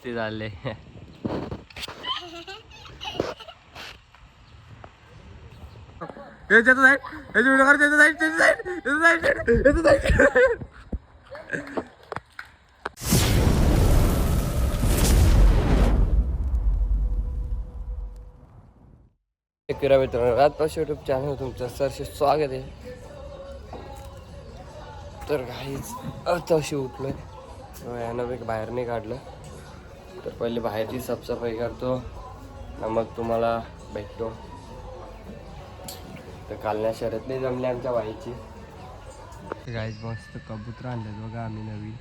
मस्ती झाले. मित्रांनो, राजपास यूट्यूब चॅनल तुमचं सरसे स्वागत आहे. तर काहीच आताशी उठलोय, यानं एक बाहेर नाही काढलं. तर पहिले बाहेरची साफसफाई करतो, मग तुम्हाला भेटतो. तर कालण्या शर्यत नाही जमली आमच्या बाईची. गाईच मस्त कबूतर आणले बघा आम्ही नवीन.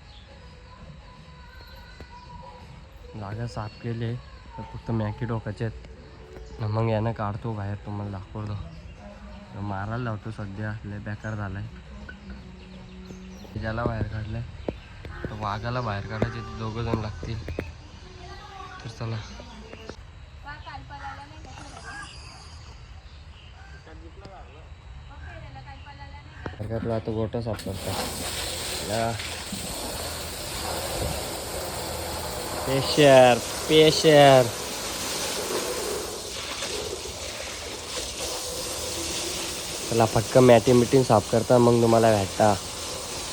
जागा साफ केले, तर फक्त मॅकी डोकाचे आहेत. मग यानं काढतो बाहेर, तुम्हाला दाखवतो. मारायला लावतो, सध्या लय बेकार झालाय. ज्याला बाहेर काढलंय तर वाघाला बाहेर काढायचे, ते 2 जण लागतील. तर चला. आता गोटा साफ करता. पेशर चला पटकन मॅटी मिटिंग साफ करता, मग तुम्हाला भेटता.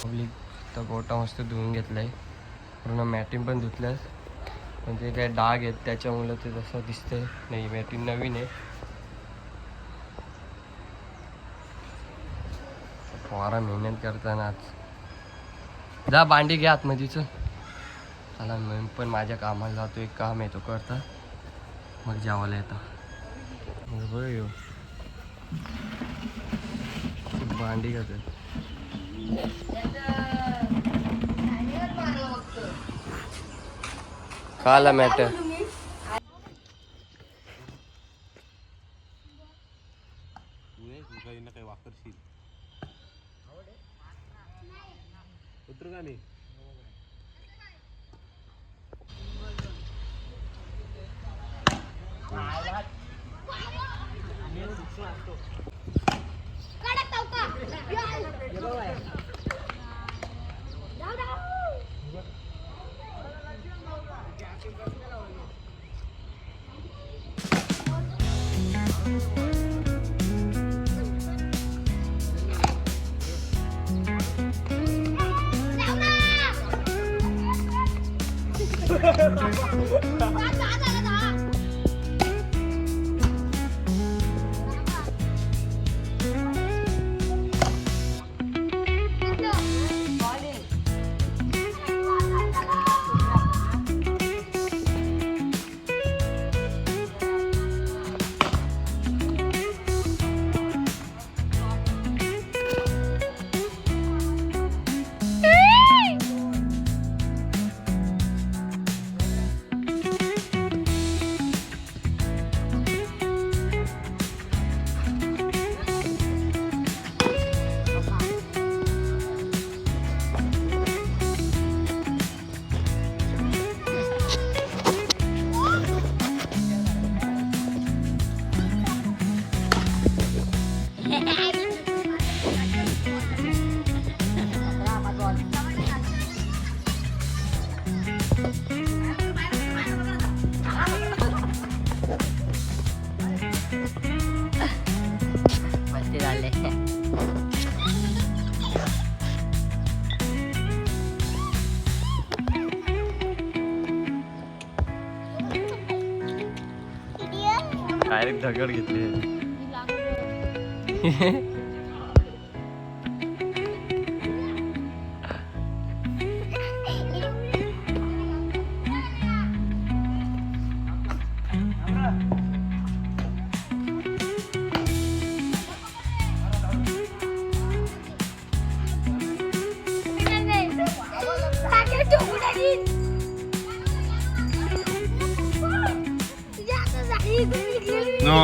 पब्लिक तर गोटा मस्त धुवून घेतलाय, पूर्ण मॅटिंग पण धुतल्यास. पण ते काय डाग आहेत त्याच्यामुळे ते तसं दिसतंय. नाही, मॅटिंग नवीन आहे. फवारा मेहनत करताना आज जा भांडी घ्या आतमध्येच. चला मी पण माझ्या कामाला जातो, एक काम आहे तो करता, मग जेवायला येतं. भांडी घालते काला मॅटर. काही वापरशील उतर का नाही. डायरेक्ट दगड घेतले. No.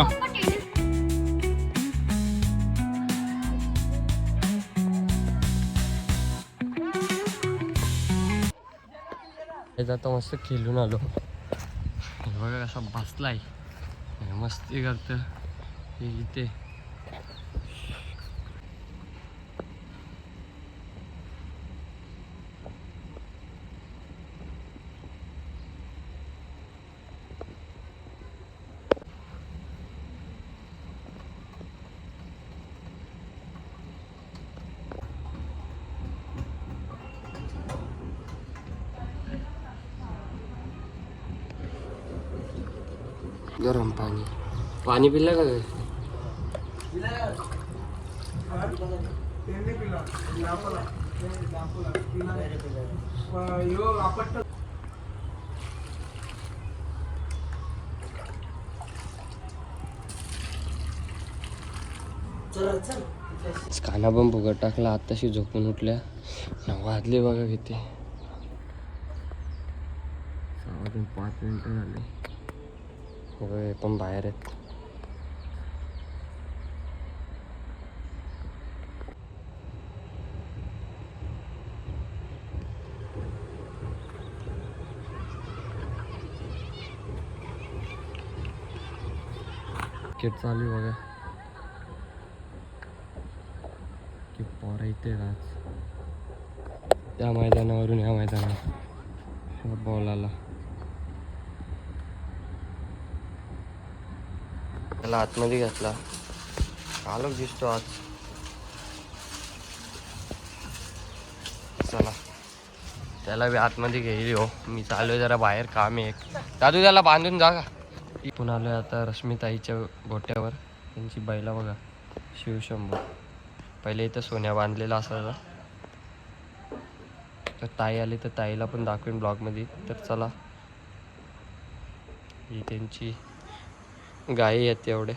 आता मस्त खेळून आलो. बघा कसा बसलाय, मस्ती करत इथे. गरम पाणी पाणी पिलं का काय? खाना पण फुकट टाकला. आत्ताशी झोपून उठल्या. 9 वाजले बघा किती. 5 मिनिटं झाले. हे पण बाहेर आहेत. क्रिकेट चालू आहे बघा. की पोरं इथे आज त्या मैदानावरून या मैदानावर बॉल आला. त्याला आतमध्ये घेतला. आलोच दिसतो आज. चला त्याला बी आतमध्ये घेईल हो. मी चालू जरा बाहेर काम आहे एक. दादू त्याला बांधून जा का. इथून आलोय आता रश्मिताईच्या गोट्यावर. त्यांची बैला बघा शिवशंभू. पहिले इथं सोन्या बांधलेला असायचा. तर ताई आली तर ताईला पण दाखवेन ब्लॉगमध्ये. तर चला ही त्यांची गायी आहेत एवढे.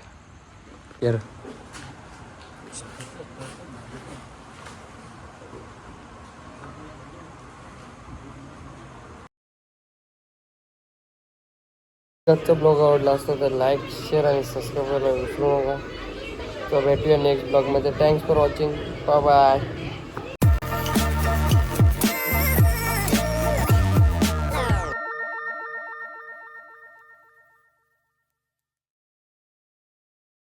यार आजचा ब्लॉग आवडला असता तर लाईक शेअर आणि सबस्क्राईब करायला विसरू नका. तर भेटूया नेक्स्ट ब्लॉगमध्ये. Thanks for watching. Bye bye.